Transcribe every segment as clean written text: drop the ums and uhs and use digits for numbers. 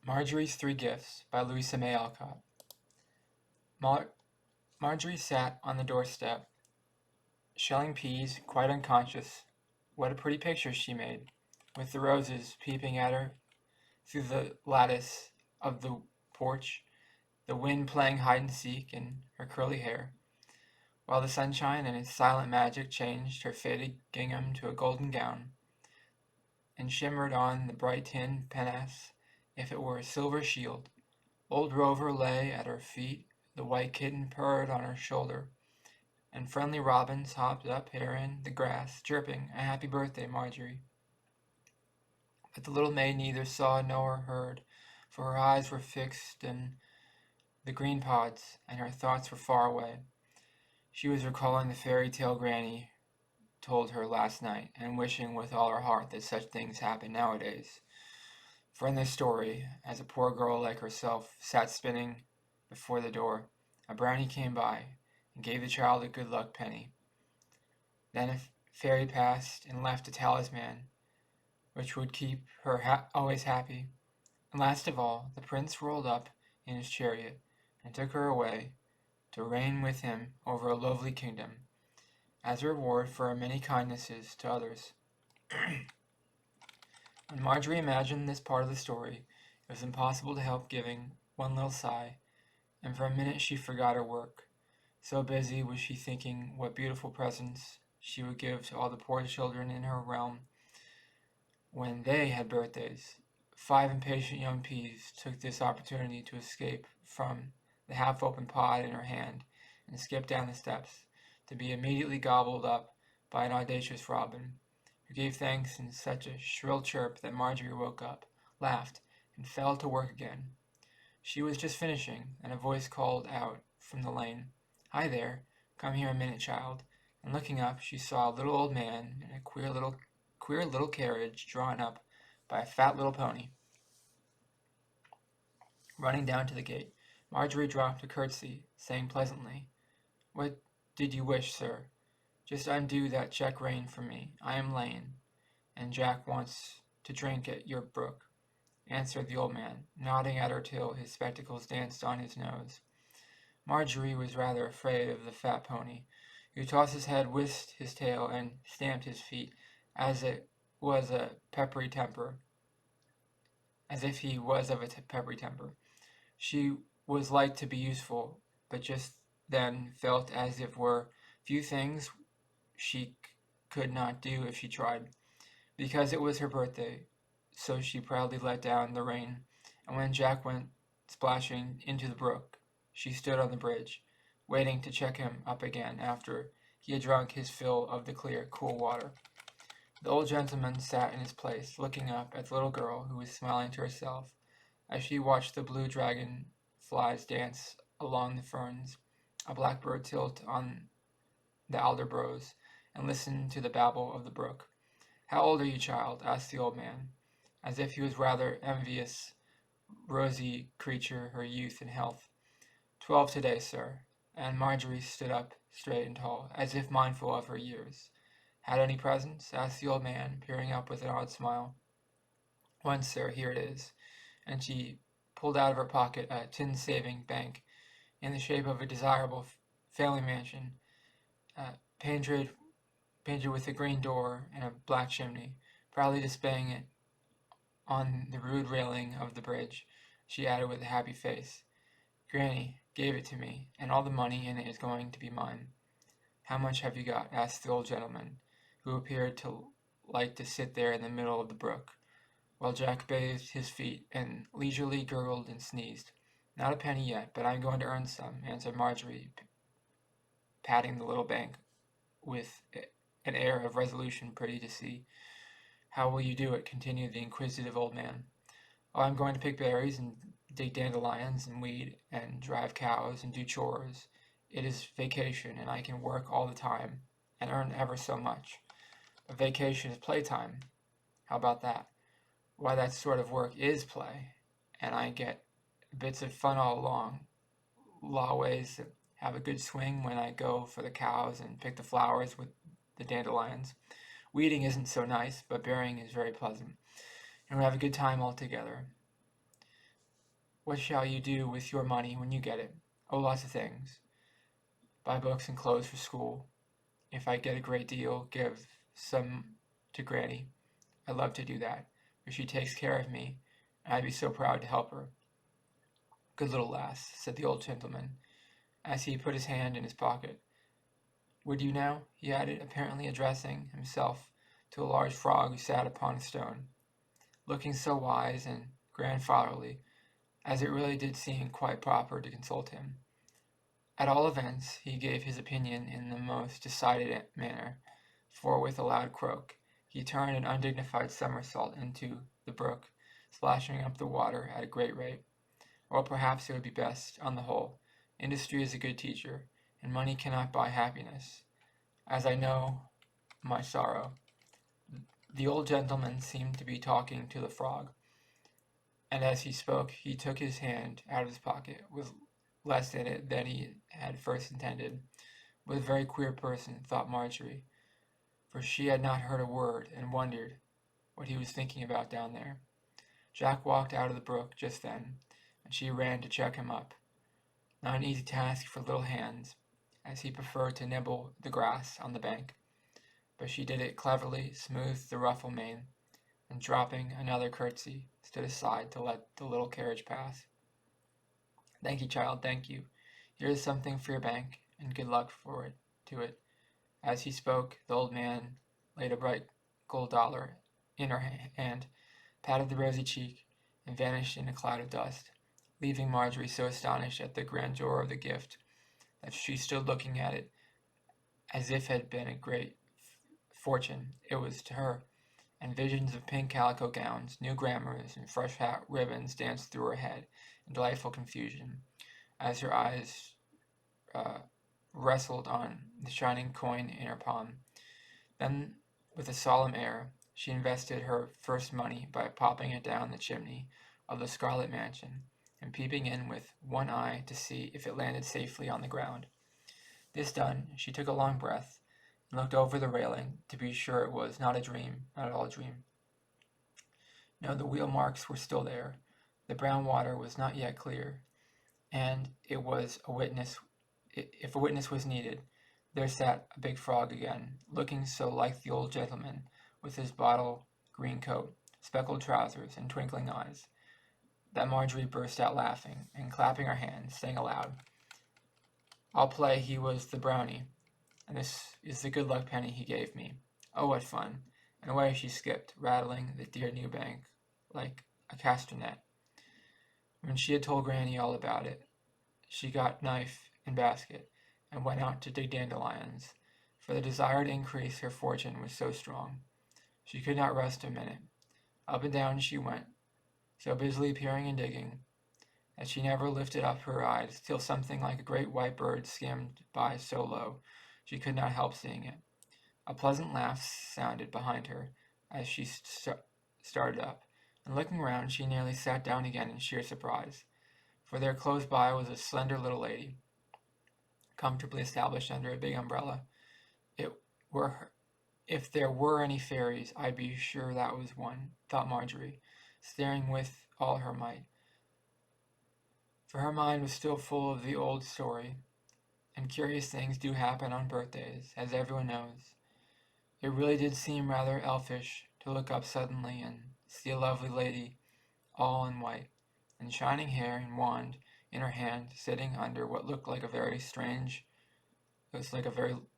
Marjorie's Three Gifts by Louisa May Alcott. Marjorie sat on the doorstep, shelling peas, quite unconscious. What a pretty picture she made, with the roses peeping at her through the lattice of the porch, the wind playing hide and seek in her curly hair, while the sunshine and its silent magic changed her faded gingham to a golden gown, and shimmered on the bright tin penasse if it were a silver shield. Old Rover lay at her feet, the white kitten purred on her shoulder, and friendly robins hopped up here in the grass, chirping, "A happy birthday, Marjorie." But the little maid neither saw nor heard, for her eyes were fixed in the green pods, and her thoughts were far away. She was recalling the fairy tale Granny told her last night, and wishing with all her heart that such things happened nowadays. For in this story, as a poor girl like herself sat spinning before the door, a brownie came by and gave the child a good luck penny. Then a fairy passed and left a talisman which would keep her always happy. And last of all, the prince rolled up in his chariot and took her away to reign with him over a lovely kingdom, as a reward for her many kindnesses to others. When Marjorie imagined this part of the story, it was impossible to help giving one little sigh, and for a minute she forgot her work. So busy was she thinking what beautiful presents she would give to all the poor children in her realm when they had birthdays. 5 impatient young peas took this opportunity to escape from the half-open pod in her hand and skip down the steps, to be immediately gobbled up by an audacious robin, who gave thanks in such a shrill chirp that Marjorie woke up, laughed, and fell to work again. She was just finishing, and a voice called out from the lane, "Hi there, come here a minute, child," and looking up she saw a little old man in a queer little carriage drawn up by a fat little pony, running down to the gate. Marjorie dropped a curtsy, saying pleasantly, "What did you wish, sir?" "Just undo that check rein for me. I am lame, and Jack wants to drink at your brook," answered the old man, nodding at her till his spectacles danced on his nose. Marjorie was rather afraid of the fat pony, who tossed his head, whisked his tail, and stamped his feet, as it was a peppery temper, as if he was of a peppery temper. She was like to be useful, but just then felt as if were few things she could not do if she tried, because it was her birthday. So she proudly let down the rein, and when Jack went splashing into the brook, she stood on the bridge, waiting to check him up again after he had drunk his fill of the clear, cool water. The old gentleman sat in his place, looking up at the little girl, who was smiling to herself as she watched the blue dragon flies dance along the ferns, a blackbird tilt on the alder brose, and listened to the babble of the brook. "How old are you, child?" asked the old man, as if he was rather envious rosy creature her youth and health. 12 today, sir." And Marjorie stood up straight and tall, as if mindful of her years. "Had any presents?" asked the old man, peering up with an odd smile. "One, sir, here it is," and she pulled out of her pocket a tin saving bank in the shape of a desirable family mansion, painted with a green door and a black chimney. Proudly displaying it on the rude railing of the bridge, she added with a happy face, "Granny gave it to me, and all the money in it is going to be mine." "How much have you got?" asked the old gentleman, who appeared to like to sit there in the middle of the brook, while Jack bathed his feet and leisurely gurgled and sneezed. "Not a penny yet, but I'm going to earn some," answered Marjorie, patting the little bank with an air of resolution pretty to see. "How will you do it?" continued the inquisitive old man. "Oh, I'm going to pick berries and dig dandelions and weed and drive cows and do chores. It is vacation, and I can work all the time and earn ever so much. But vacation is playtime. How about that? Why, that sort of work is play, and I get bits of fun all along. Laways have a good swing when I go for the cows and pick the flowers with the dandelions. Weeding isn't so nice, but berrying is very pleasant, and we have a good time all together." What shall you do with your money when you get it? Oh, lots of things. Buy books and clothes for school. If I get a great deal, give some to Granny. I love to do that, for she takes care of me, and I'd be so proud to help her. Good little lass, said the old gentleman, as he put his hand in his pocket. Would you now? He added, apparently addressing himself to a large frog who sat upon a stone, looking so wise and grandfatherly, as it really did seem quite proper to consult him. At all events, he gave his opinion in the most decided manner, for with a loud croak, he turned an undignified somersault into the brook, splashing up the water at a great rate. Or perhaps it would be best, on the whole. Industry is a good teacher, and money cannot buy happiness, as I know my sorrow. The old gentleman seemed to be talking to the frog, and as he spoke he took his hand out of his pocket with less in it than he had first intended. What a very queer person, thought Marjorie, for she had not heard a word, and wondered what he was thinking about down there. Jack walked out of the brook just then, and she ran to check him up. Not an easy task for little hands, as he preferred to nibble the grass on the bank, but she did it cleverly, smoothed the ruffle mane, and dropping another curtsy, stood aside to let the little carriage pass. Thank you, child, thank you. Here is something for your bank, and good luck for it to it. As he spoke, the old man laid a bright gold dollar in her hand, patted the rosy cheek, and vanished in a cloud of dust, leaving Marjorie so astonished at the grandeur of the gift that she stood looking at it as if it had been a great fortune it was to her, and visions of pink calico gowns, new grammars, and fresh hat ribbons danced through her head in delightful confusion, as her eyes rested on the shining coin in her palm. Then, with a solemn air, she invested her first money by popping it down the chimney of the Scarlet Mansion, and peeping in with one eye to see if it landed safely on the ground. This done, she took a long breath, and looked over the railing to be sure it was not a dream, not at all a dream. No, the wheel marks were still there. The brown water was not yet clear, and it was a witness. If a witness was needed, there sat a big frog again, looking so like the old gentleman, with his bottle green coat, speckled trousers, and twinkling eyes, that Marjorie burst out laughing, and clapping her hands, saying aloud, I'll play he was the brownie, and this is the good luck penny he gave me. Oh, what fun! And away she skipped, rattling the dear new bank like a castanet. When she had told Granny all about it, she got knife and basket, and went out to dig dandelions, for the desire to increase her fortune was so strong. She could not rest a minute. Up and down she went, so busily peering and digging, that she never lifted up her eyes till something like a great white bird skimmed by so low she could not help seeing it. A pleasant laugh sounded behind her as she started up, and looking round she nearly sat down again in sheer surprise, for there close by was a slender little lady, comfortably established under a big umbrella. If there were any fairies, I'd be sure that was one, thought Marjorie, staring with all her might, for her mind was still full of the old story, and curious things do happen on birthdays, as everyone knows. It really did seem rather elfish to look up suddenly and see a lovely lady, all in white, and shining hair and wand in her hand, sitting under what looked like a very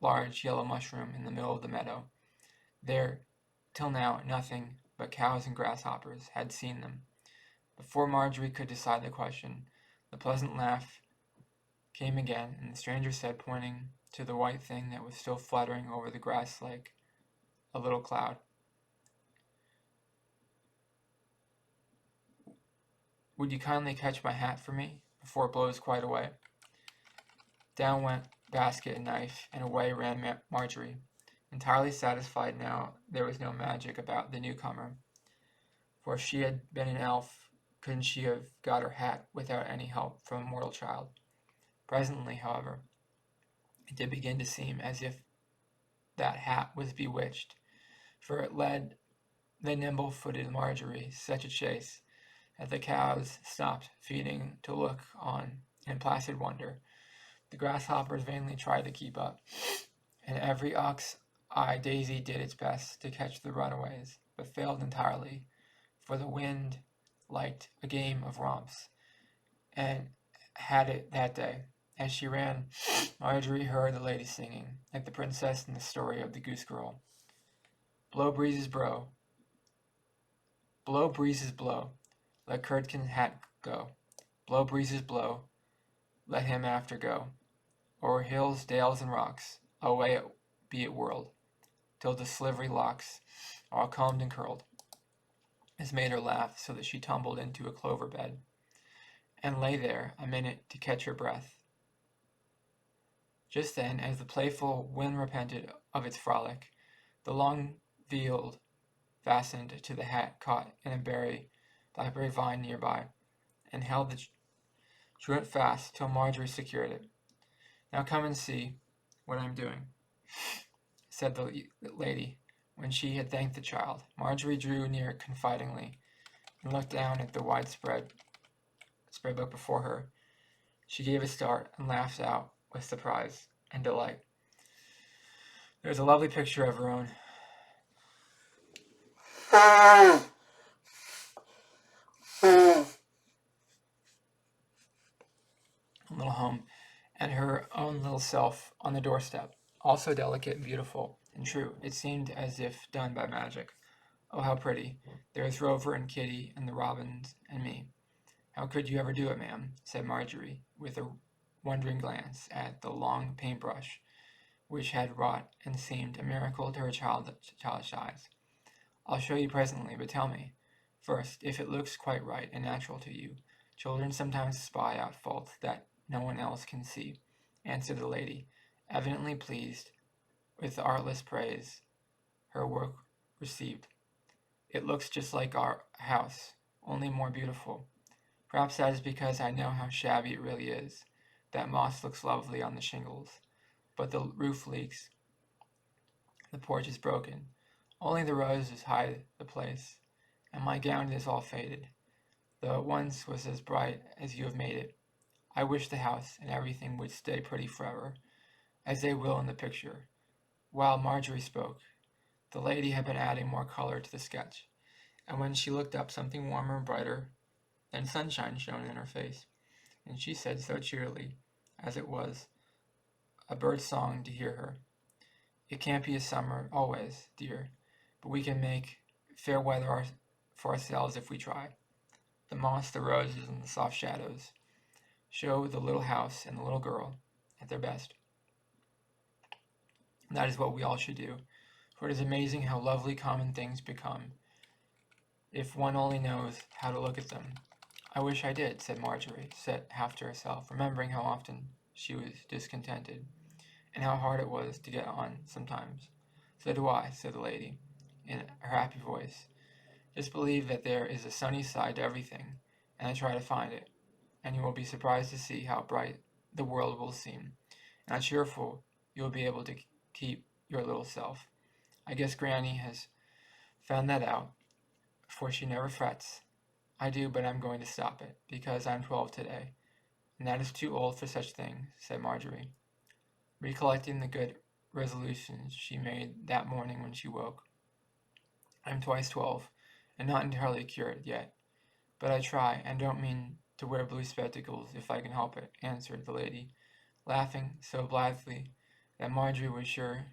large yellow mushroom in the middle of the meadow. There, till now, nothing but cows and grasshoppers had seen them. Before Marjorie could decide the question, the pleasant laugh came again, and the stranger said, pointing to the white thing that was still fluttering over the grass like a little cloud, Would you kindly catch my hat for me, before it blows quite away? Down went basket and knife, and away ran Marjorie, entirely satisfied now there was no magic about the newcomer, for if she had been an elf, couldn't she have got her hat without any help from a mortal child? Presently, however, it did begin to seem as if that hat was bewitched, for it led the nimble-footed Marjorie such a chase as the cows stopped feeding to look on in placid wonder. The grasshoppers vainly tried to keep up, and every ox-eye daisy did its best to catch the runaways, but failed entirely, for the wind liked a game of romps, and had it that day. As she ran, Marjorie heard the lady singing, like the princess in the story of the goose girl. Blow breezes blow, blow breezes blow, let Curdken's hat go. Blow breezes blow, let him after go. O'er hills, dales, and rocks, away be it whirled, till the slivery locks, all combed and curled, has made her laugh so that she tumbled into a clover bed, and lay there a minute to catch her breath. Just then, as the playful wind repented of its frolic, the long field fastened to the hat caught in a blackberry vine near by, and held the truant fast till Marjorie secured it. Now come and see what I'm doing, said the lady, when she had thanked the child. Marjorie drew near confidingly, and looked down at the spread book before her. She gave a start, and laughed out with surprise and delight. There was a lovely picture of her own little home, and her own little self on the doorstep, all so delicate and beautiful and true. It seemed as if done by magic. Oh, how pretty! There is Rover and Kitty and the robins and me. How could you ever do it, ma'am? Said Marjorie, with a wondering glance at the long paintbrush, which had wrought and seemed a miracle to her childish eyes. I'll show you presently, but tell me, first, if it looks quite right and natural to you. Children sometimes spy out faults that no one else can see, answered the lady, evidently pleased with the artless praise her work received. It looks just like our house, only more beautiful. Perhaps that is because I know how shabby it really is. That moss looks lovely on the shingles, but the roof leaks. The porch is broken. Only the roses hide the place, and my gown is all faded, though it once was as bright as you have made it. I wish the house and everything would stay pretty forever, as they will in the picture. While Marjorie spoke, the lady had been adding more color to the sketch, and when she looked up, something warmer and brighter than sunshine shone in her face, and she said so cheerily, as it was a bird's song to hear her, "It can't be a summer always, dear, but we can make fair weather for ourselves if we try. The moss, the roses, and the soft shadows show the little house and the little girl at their best. And that is what we all should do, for it is amazing how lovely common things become if one only knows how to look at them." "I wish I did," said Marjorie, set half to herself, remembering how often she was discontented, and how hard it was to get on sometimes. "So do I," said the lady, in her happy voice. "Just believe that there is a sunny side to everything, and I try to find it, and you will be surprised to see how bright the world will seem, and how cheerful you will be able to keep your little self. I guess Granny has found that out, for she never frets. I do, but I'm going to stop it, because I'm 12 today, and that is too old for such things," said Marjorie, recollecting the good resolutions she made that morning when she woke. "I'm twice 12, and not entirely cured yet, but I try, and don't mean to wear blue spectacles if I can help it," answered the lady, laughing so blithely that Marjorie was sure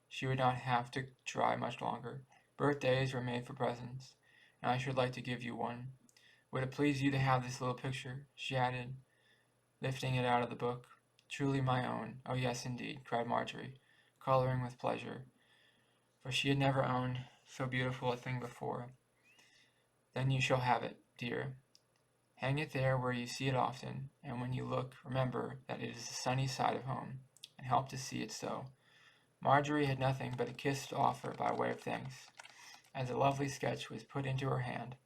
she would not have to try much longer. "Birthdays were made for presents, and I should like to give you one. Would it please you to have this little picture?" she added, lifting it out of the book. "Truly my own. Oh yes, indeed," cried Marjorie, coloring with pleasure, for she had never owned so beautiful a thing before. "Then you shall have it, dear. Hang it there where you see it often, and when you look, remember that it is the sunny side of home, and help to see it so." Marjorie had nothing but a kiss to offer by way of thanks, as a lovely sketch was put into her hand,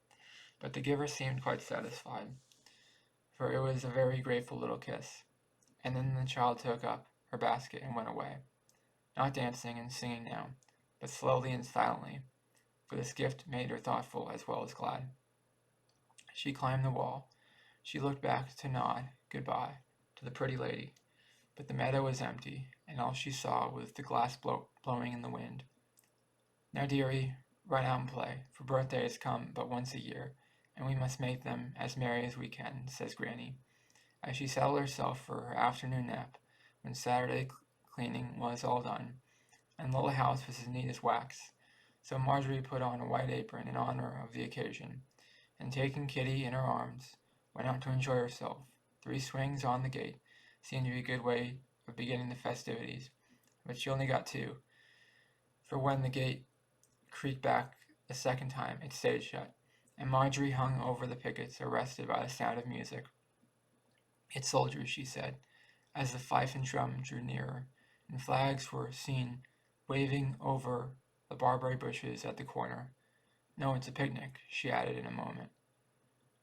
but the giver seemed quite satisfied, for it was a very grateful little kiss, and then the child took up her basket and went away, not dancing and singing now, but slowly and silently, for this gift made her thoughtful as well as glad. She climbed the wall. She looked back to nod goodbye to the pretty lady, but the meadow was empty, and all she saw was the glass blowing in the wind. Now, dearie, run out and play, for birthdays come but once a year, and we must make them as merry as we can, says Granny, as she settled herself for her afternoon nap when Saturday cleaning was all done, and the little house was as neat as wax. So Marjorie put on a white apron in honor of the occasion, and taking Kitty in her arms, went out to enjoy herself. 3 swings on the gate seemed to be a good way of beginning the festivities, but she only got 2, for when the gate creaked back a second time, it stayed shut, and Marjorie hung over the pickets, arrested by the sound of music. It's soldiers, she said, as the fife and drum drew nearer, and flags were seen waving over the barberry bushes at the corner. No, it's a picnic, she added in a moment,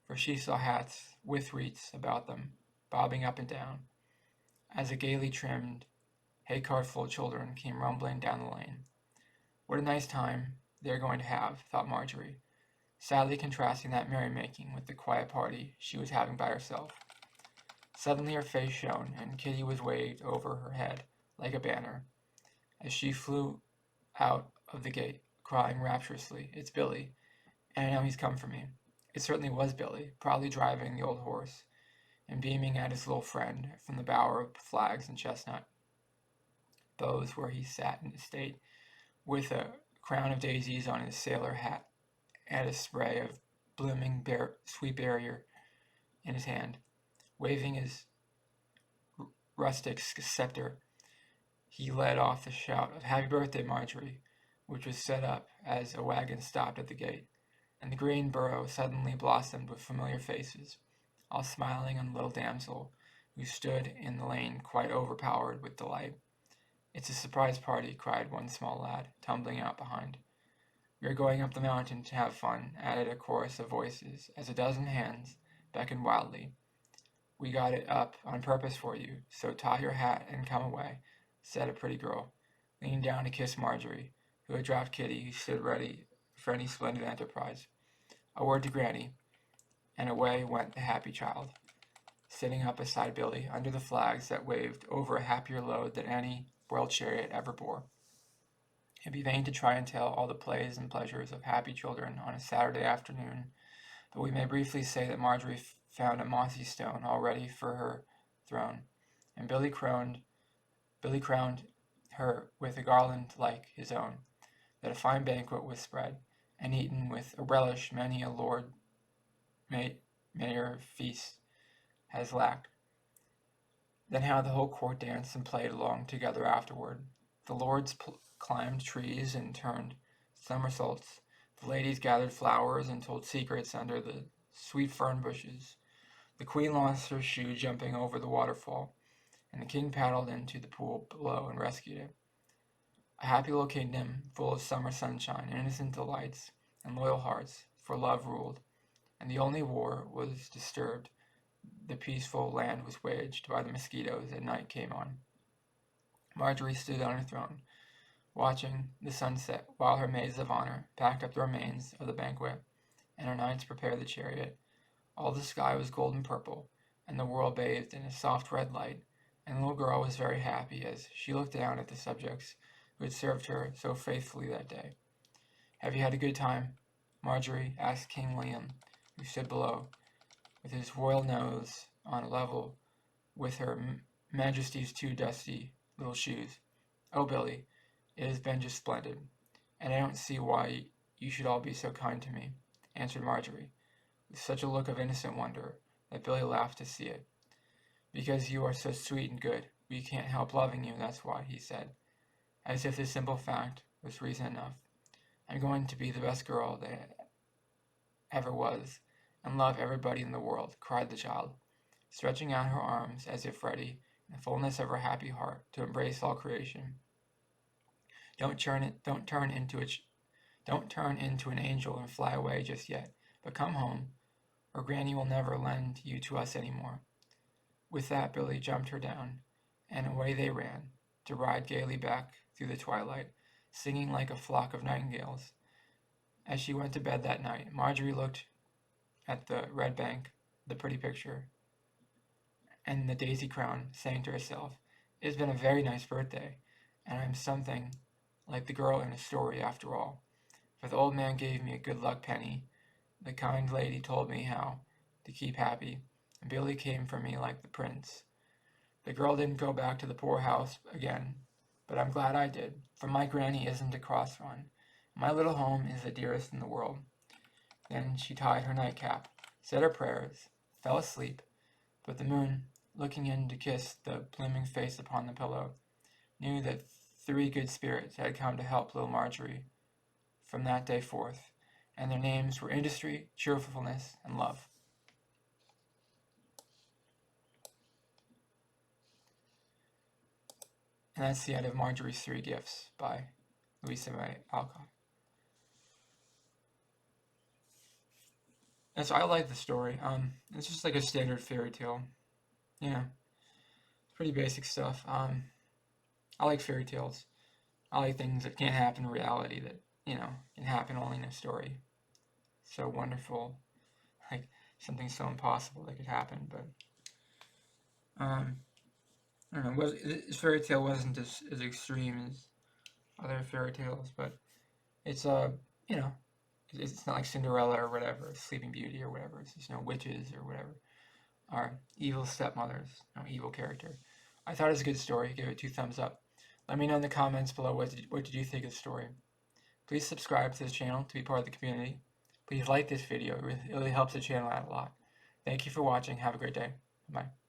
for she saw hats with wreaths about them, bobbing up and down, as a gaily trimmed hay-cart full of children came rumbling down the lane. What a nice time they're going to have, thought Marjorie, sadly contrasting that merrymaking with the quiet party she was having by herself. Suddenly her face shone, and Kitty was waved over her head like a banner, as she flew out of the gate, crying rapturously, "It's Billy, and I know he's come for me." It certainly was Billy, proudly driving the old horse, and beaming at his little friend from the bower of flags and chestnut boughs where he sat in state, with a crown of daisies on his sailor hat and a spray of blooming sweet berry in his hand. Waving his rustic scepter, he led off the shout of "Happy birthday, Marjorie," which was set up as a wagon stopped at the gate, and the green burrow suddenly blossomed with familiar faces, all smiling on the little damsel, who stood in the lane quite overpowered with delight. "It's a surprise party," cried one small lad, tumbling out behind. "We are going up the mountain to have fun," added a chorus of voices, as a dozen hands beckoned wildly. "We got it up on purpose for you, so tie your hat and come away," said a pretty girl, leaning down to kiss Marjorie, who had dropped Kitty, who stood ready for any splendid enterprise. A word to Granny, and away went the happy child, sitting up beside Billy under the flags that waved over a happier load than any world chariot ever bore. It'd be vain to try and tell all the plays and pleasures of happy children on a Saturday afternoon, but we may briefly say that Marjorie found a mossy stone all ready for her throne, and Billy crowned her with a garland like his own, that a fine banquet was spread, and eaten with a relish many a Lord Mayor feast has lacked. Then how the whole court danced and played along together afterward. The lords climbed trees and turned somersaults. The ladies gathered flowers and told secrets under the sweet fern bushes. The queen lost her shoe jumping over the waterfall, and the king paddled into the pool below and rescued it. A happy little kingdom, full of summer sunshine, innocent delights, and loyal hearts, for love ruled, and the only war was disturbed. The peaceful land was waged by the mosquitoes, and night came on. Marjorie stood on her throne, watching the sunset, while her maids of honor packed up the remains of the banquet, and her knights prepared the chariot. All the sky was golden purple, and the world bathed in a soft red light, and the little girl was very happy as she looked down at the subjects who had served her so faithfully that day. "Have you had a good time, Marjorie?" asked King William, who stood below, with his royal nose on a level with her Majesty's 2 dusty little shoes. "Oh, Billy, it has been just splendid, and I don't see why you should all be so kind to me," answered Marjorie, with such a look of innocent wonder that Billy laughed to see it. "Because you are so sweet and good, we can't help loving you, that's why," he said, as if this simple fact was reason enough. "I'm going to be the best girl that ever was, and love everybody in the world," cried the child, stretching out her arms as if ready, in the fullness of her happy heart, to embrace all creation. Don't turn into an angel and fly away just yet, but come home, or Granny will never lend you to us any more." With that, Billy jumped her down, and away they ran, to ride gaily back through the twilight, singing like a flock of nightingales. As she went to bed that night, Marjorie looked at the red bank, the pretty picture, and the daisy crown, saying to herself, "It has been a very nice birthday, and I am something like the girl in the story after all. For the old man gave me a good luck penny, the kind lady told me how to keep happy, and Billy came for me like the prince. The girl didn't go back to the poorhouse again, but I'm glad I did, for my granny isn't a cross one. My little home is the dearest in the world." Then she tied her nightcap, said her prayers, fell asleep, but the moon, looking in to kiss the blooming face upon the pillow, knew that 3 good spirits had come to help little Marjorie from that day forth, and their names were Industry, Cheerfulness, and Love. And that's the end of Marjorie's 3 Gifts by Louisa May Alcott. And so I like the story. It's just like a standard fairy tale. Yeah, pretty basic stuff. I like fairy tales. I like things that can't happen in reality that, can happen only in a story. So wonderful. Like something so impossible that could happen, but I don't know. This fairy tale wasn't as extreme as other fairy tales, but it's it's not like Cinderella or whatever, Sleeping Beauty or whatever. It's just no witches or whatever, or evil stepmothers, no evil character. I thought it was a good story. Give it 2 thumbs up. Let me know in the comments below what did you think of the story. Please subscribe to this channel to be part of the community. Please like this video. It really helps the channel out a lot. Thank you for watching. Have a great day. Bye.